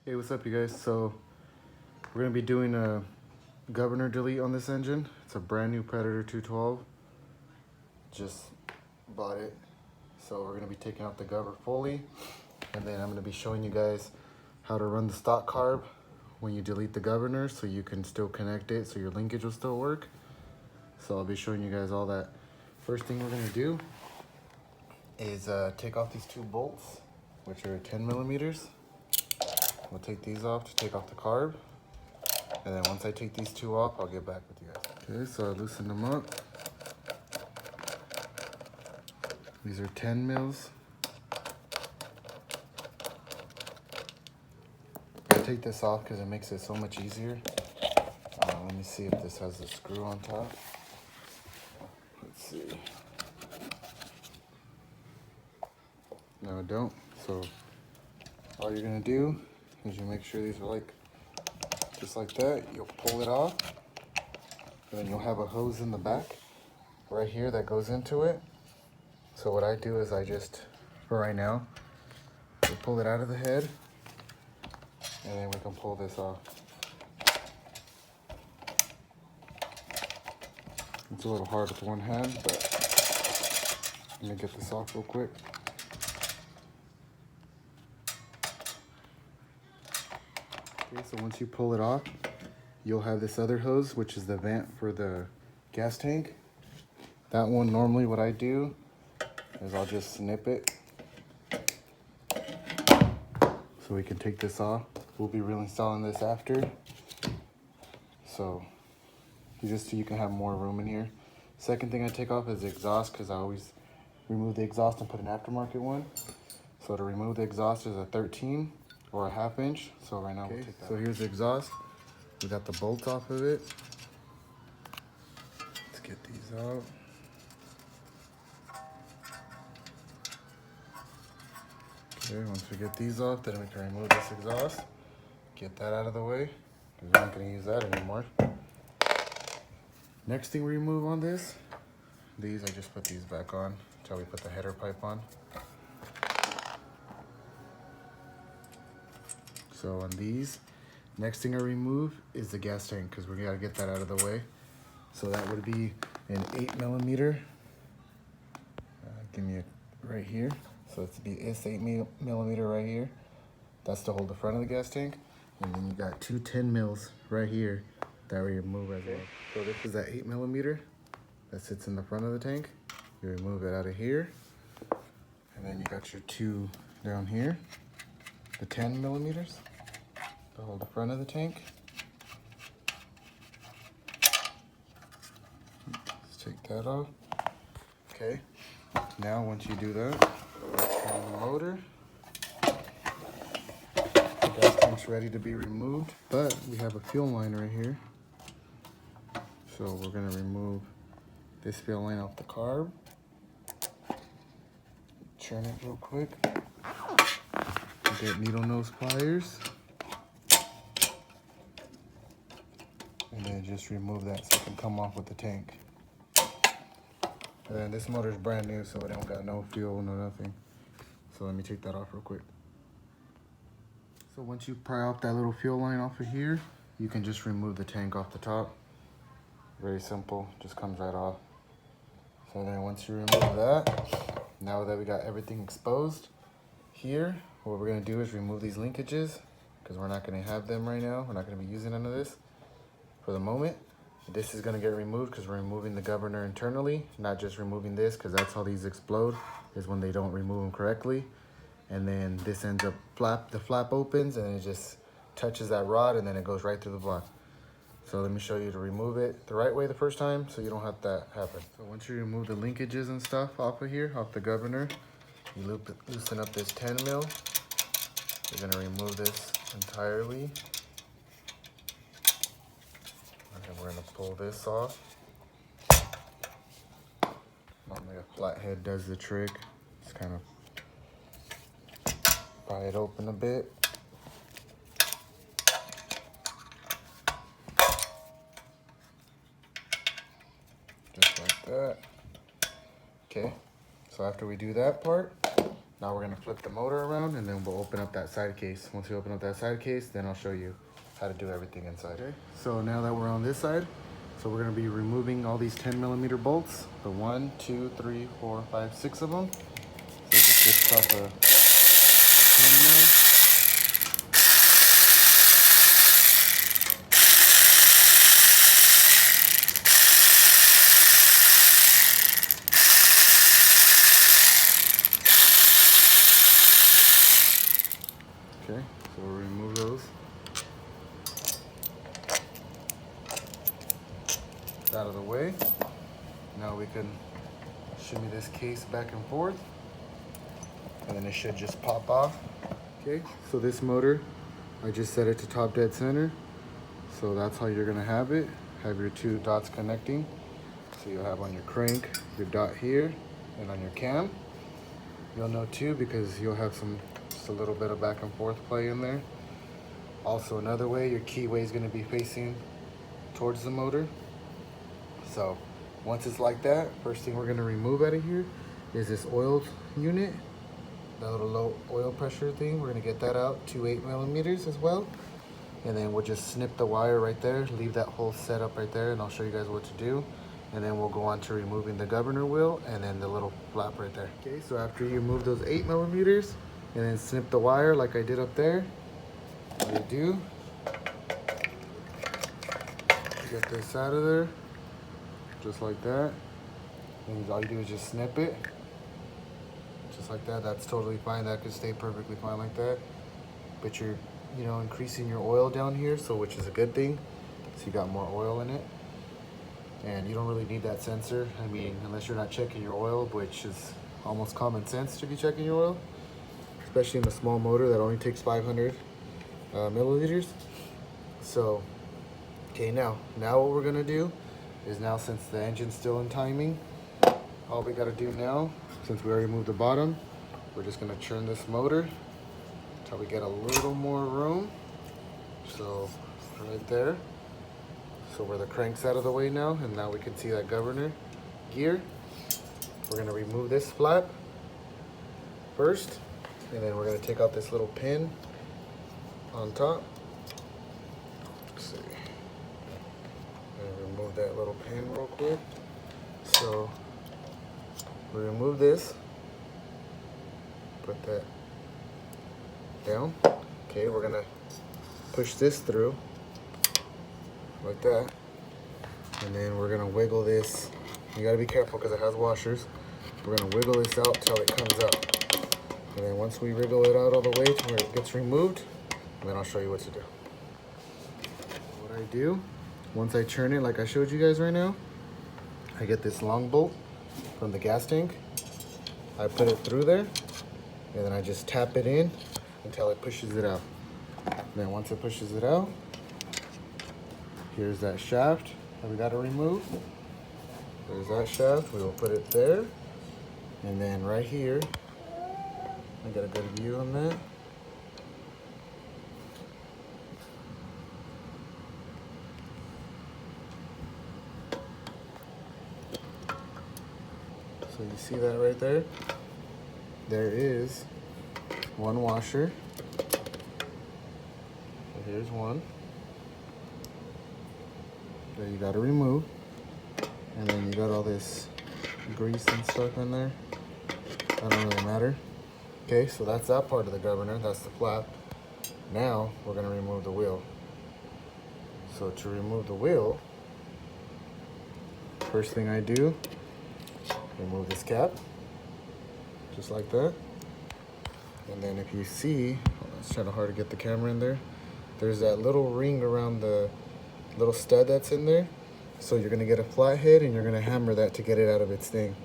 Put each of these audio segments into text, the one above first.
Hey, what's up you guys? So we're going to be doing a governor delete on this engine. It's a brand new Predator 212. Just bought it. So we're going to be taking out the governor fully. And then I'm going to be showing you guys how to run the stock carb when you delete the governor so you can still connect it so your linkage will still work. So I'll be showing you guys all that. First thing we're going to do is take off these two bolts, which are 10 millimeters. We'll take these off to take off the carb. And then once I take these two off, I'll get back with you guys. Okay, so I loosened them up. These are 10 mils. I take this off because it makes it so much easier. Let me see if this has a screw on top. Let's see. No, it don't. So all you're gonna do is you make sure these are like just like that. You'll pull it off, and then you'll have a hose in the back right here that goes into it. So what I do is I just, for right now, we pull it out of the head, and then we can pull this off. It's a little hard with one hand, but let me get this off real quick. Okay, so once you pull it off, you'll have this other hose, which is the vent for the gas tank. That one, normally what I do is I'll just snip it so we can take this off. We'll be reinstalling this after. So just so you can have more room in here. Second thing I take off is the exhaust, because I always remove the exhaust and put an aftermarket one. So to remove the exhaust is a 13 or a ½ inch. So right now we'll take that. So here's the exhaust. We got the bolts off of it. Let's get these out. Okay, once we get these off, then we can remove this exhaust. Get that out of the way, because we're not going to use that anymore. Next thing we remove on this, I just put these back on until we put the header pipe on. So on these, next thing I remove is the gas tank, because we gotta get that out of the way. So that would be an 8 millimeter. Give me it right here. So it's 8 millimeter right here. That's to hold the front of the gas tank. And then you got two 10 mils right here that we remove as well. So this is that 8 millimeter that sits in the front of the tank. You remove it out of here. And then you got your two down here, the 10 millimeters to hold the front of the tank. Let's take that off. Okay, now once you do that, turn on the motor. The gas tank's ready to be removed, but we have a fuel line right here. So we're gonna remove this fuel line off the carb. Turn it real quick. Get needle nose pliers. And then just remove that so it can come off with the tank. And then this motor is brand new, so it don't got no fuel, no nothing. So let me take that off real quick. So once you pry off that little fuel line off of here, you can just remove the tank off the top. Very simple, just comes right off. So then once you remove that, now that we got everything exposed here, what we're gonna do is remove these linkages, because we're not gonna have them right now. We're not gonna be using none of this for the moment. This is gonna get removed because we're removing the governor internally, not just removing this, because that's how these explode, is when they don't remove them correctly. And then this ends up the flap opens and it just touches that rod and then it goes right through the block. So let me show you to remove it the right way the first time so you don't have that happen. So once you remove the linkages and stuff off of here, off the governor, you loosen up this 10 mil. You're gonna remove this entirely. And then we're gonna pull this off. Normally a flathead does the trick. Just kind of pry it open a bit. Just like that. Okay, so after we do that part, Now we're gonna flip the motor around and then we'll open up that side case. Once we open up that side case, then I'll show you how to do everything inside. Okay, so now that we're on this side, so we're gonna be removing all these 10mm bolts. The 1, 2, 3, 4, 5, 6 of them. So just gets off a 10 mil. Okay, so we'll remove those. It's out of the way. Now we can shimmy this case back and forth, and then it should just pop off. Okay, so this motor, I just set it to top dead center. So that's how you're gonna have it. Have your 2 dots connecting. So you'll have on your crank, your dot here, and on your cam. You'll know too because you'll have just a little bit of back and forth play in there. Also another way, your keyway is gonna be facing towards the motor. So once it's like that, first thing we're gonna remove out of here is this oil unit, that little low oil pressure thing. We're gonna get that out, 2 8mm as well. And then we'll just snip the wire right there, leave that whole setup right there, and I'll show you guys what to do. And then we'll go on to removing the governor wheel and then the little flap right there. Okay, so after you remove those 8mm and then snip the wire like I did up there, what you do, get this out of there, just like that. And all you do is just snip it, just like that. That's totally fine. That could stay perfectly fine like that. But you're, increasing your oil down here, so which is a good thing. So you got more oil in it. And you don't really need that sensor. I mean, unless you're not checking your oil, which is almost common sense to be checking your oil, especially in a small motor that only takes 500 milliliters. So, okay, now what we're gonna do is now, since the engine's still in timing, all we gotta do now, since we already moved the bottom, we're just gonna churn this motor until we get a little more room. So, right there. So where the crank's out of the way now, and now we can see that governor gear. We're gonna remove this flap first, and then we're gonna take out this little pin on top. Let's see. And remove that little pin real quick. So we remove this, put that down. Okay, we're gonna push this through like that, and then we're gonna wiggle this. You gotta be careful because it has washers. We're gonna wiggle this out till it comes out, and then once we wriggle it out all the way to where it gets removed, then I'll show you what to do. What I do, once I churn it like I showed you guys right now, I get this long bolt from the gas tank. I put it through there, and then I just tap it in until it pushes it out. And then once it pushes it out, here's that shaft that we got to remove. There's that shaft. We will put it there. And then right here, I got a good view on that. So you see that right there? There is one washer. So here's one that you gotta remove, and then you got all this grease and stuff in there. That don't really matter. Okay, so that's that part of the governor. That's the flap. Now we're gonna remove the wheel. So to remove the wheel, first thing I do, remove this cap, just like that. And then if you see, it's kind of hard to get the camera in there. There's that little ring around the little stud that's in there. So you're gonna get a flathead and you're gonna hammer that to get it out of its thing.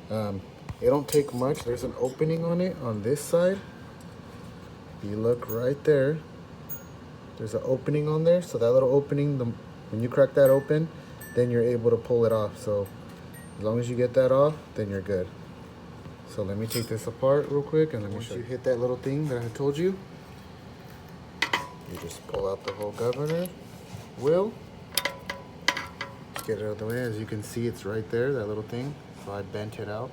It don't take much. There's an opening on it on this side. If you look right there, there's an opening on there. So that little opening, when you crack that open, then you're able to pull it off. So as long as you get that off, then you're good. So let me take this apart real quick and let me show you. Once you hit that little thing that I told you, you just pull out the whole governor wheel. Just get it out of the way. As you can see, it's right there, that little thing. So I bent it out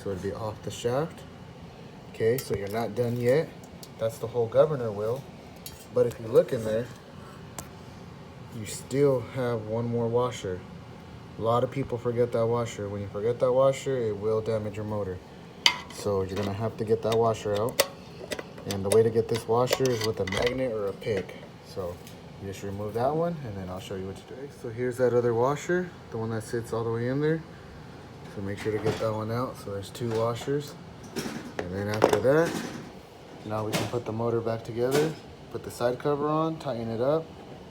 so it'd be off the shaft. Okay, so you're not done yet. That's the whole governor wheel. But if you look in there, you still have one more washer. A lot of people forget that washer. When you forget that washer, it will damage your motor. So you're gonna have to get that washer out. And the way to get this washer is with a magnet or a pick. So you just remove that one and then I'll show you what to do. Okay, so here's that other washer, the one that sits all the way in there. So make sure to get that one out. So there's 2 washers. And then after that, now we can put the motor back together, put the side cover on, tighten it up.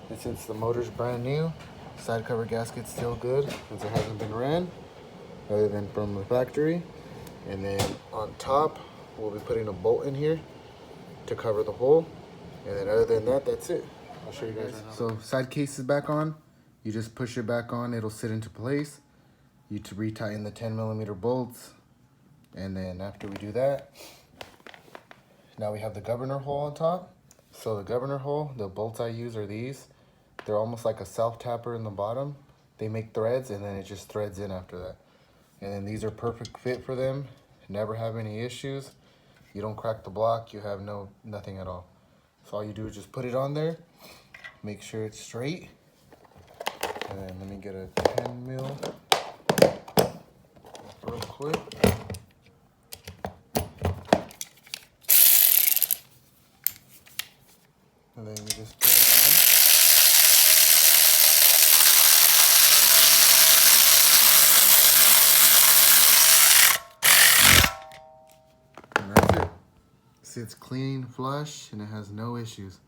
And since the motor's brand new, side cover gasket's still good since it hasn't been ran, other than from the factory. And then on top, we'll be putting a bolt in here to cover the hole. And then other than that, that's it. I'll show you guys right now. So side case is back on. You just push it back on, it'll sit into place. You to retighten the 10mm bolts. And then after we do that, now we have the governor hole on top. So the governor hole, the bolts I use are these. They're almost like a self-tapper in the bottom. They make threads and then it just threads in after that. And then these are perfect fit for them. Never have any issues. You don't crack the block, you have nothing at all. So all you do is just put it on there, make sure it's straight. And then let me get a 10mm real quick. And then you just put it on. And that's it. Sits clean, flush, and it has no issues.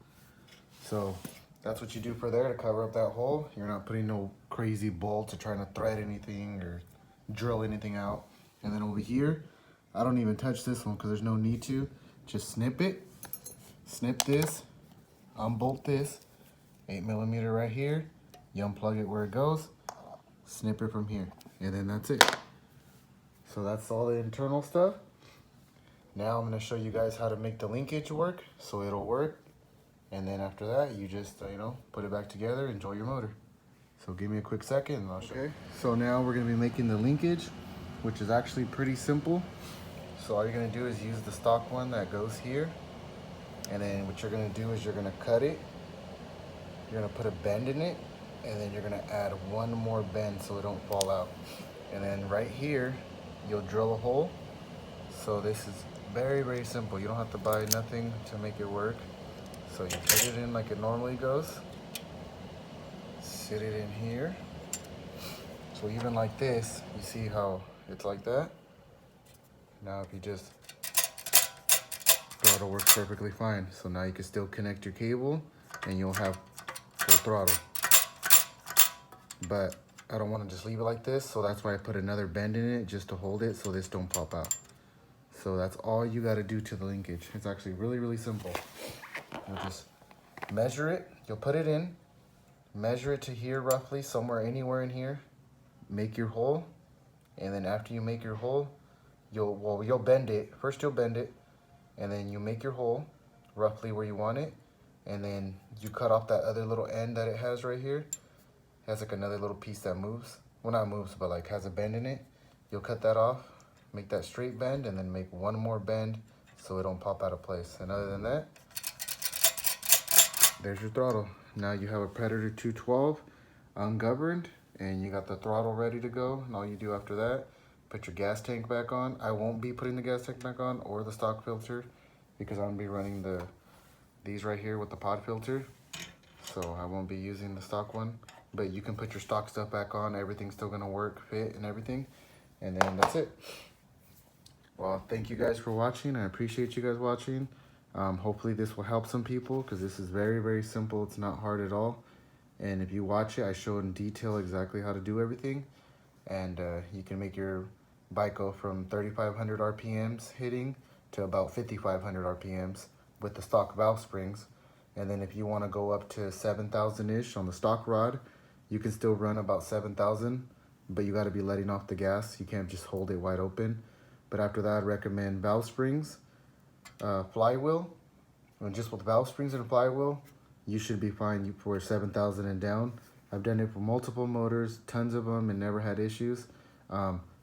So that's what you do for there to cover up that hole. You're not putting no crazy bolts or trying to thread anything or drill anything out. And then over here, I don't even touch this one because there's no need to. Just snip it, snip this, unbolt this, 8mm right here. You unplug it where it goes, snip it from here, and then that's it. So that's all the internal stuff. Now I'm going to show you guys how to make the linkage work so it'll work. And then after that, you just, put it back together, enjoy your motor. So give me a quick second and I'll show you. Okay, so now we're going to be making the linkage, which is actually pretty simple. So all you're going to do is use the stock one that goes here. And then what you're going to do is you're going to cut it. You're going to put a bend in it. And then you're going to add one more bend so it don't fall out. And then right here, you'll drill a hole. So this is very, very simple. You don't have to buy nothing to make it work. So you put it in like it normally goes. Sit it in here. So even like this, you see how it's like that? Now if you just, throttle works perfectly fine. So now you can still connect your cable and you'll have full throttle. But I don't want to just leave it like this, so that's why I put another bend in it just to hold it so this don't pop out. So that's all you got to do to the linkage. It's actually really, really simple. You'll just measure it, you'll put it in, measure it to here roughly, somewhere, anywhere in here, make your hole, and then after you make your hole, you'll bend it. First you'll bend it, and then you make your hole roughly where you want it, and then you cut off that other little end that it has right here. It has like another little piece that moves. Well, not moves, but like has a bend in it. You'll cut that off, make that straight bend, and then make one more bend so it don't pop out of place. And other than that, there's your throttle. Now you have a Predator 212 ungoverned, and you got the throttle ready to go. And all you do after that, put your gas tank back on. I won't be putting the gas tank back on or the stock filter because I'm gonna be running these right here with the pod filter. So I won't be using the stock one, but you can put your stock stuff back on. Everything's still gonna work, fit, and everything. And then that's it. Well, thank you guys for watching. I appreciate you guys watching. Hopefully this will help some people because this is very, very simple. It's not hard at all. And if you watch it, I show in detail exactly how to do everything. And you can make your bike go from 3,500 RPMs hitting to about 5,500 RPMs with the stock valve springs. And then if you want to go up to 7,000-ish on the stock rod, you can still run about 7,000, but you got to be letting off the gas. You can't just hold it wide open. But after that, I'd recommend valve springs, flywheel, and just with valve springs and flywheel, you should be fine for 7,000 and down. I've done it for multiple motors, tons of them, and never had issues.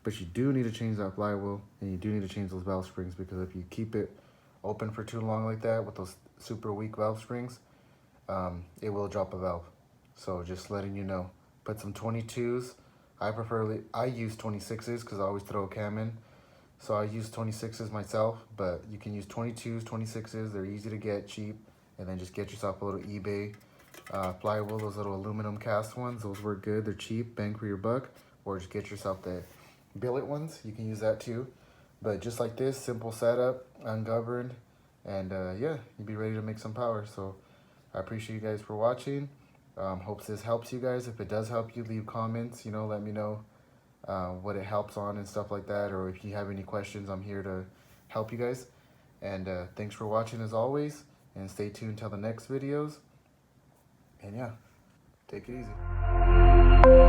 But you do need to change that flywheel, and you do need to change those valve springs, because if you keep it open for too long like that with those super weak valve springs, it will drop a valve. So just letting you know. Put some 22s. I use 26s because I always throw a cam in. So I use 26s myself, but you can use 22s, 26s. They're easy to get, cheap. And then just get yourself a little eBay flywheel, those little aluminum cast ones. Those work good. They're cheap, bang for your buck. Or just get yourself the billet ones. You can use that too. But just like this, simple setup, ungoverned. And yeah, you'd be ready to make some power. So I appreciate you guys for watching. Hope this helps you guys. If it does help you, leave comments. You know, let me know what it helps on and stuff like that. Or if you have any questions, I'm here to help you guys. And thanks for watching as always. And stay tuned till the next videos. And yeah, take it easy.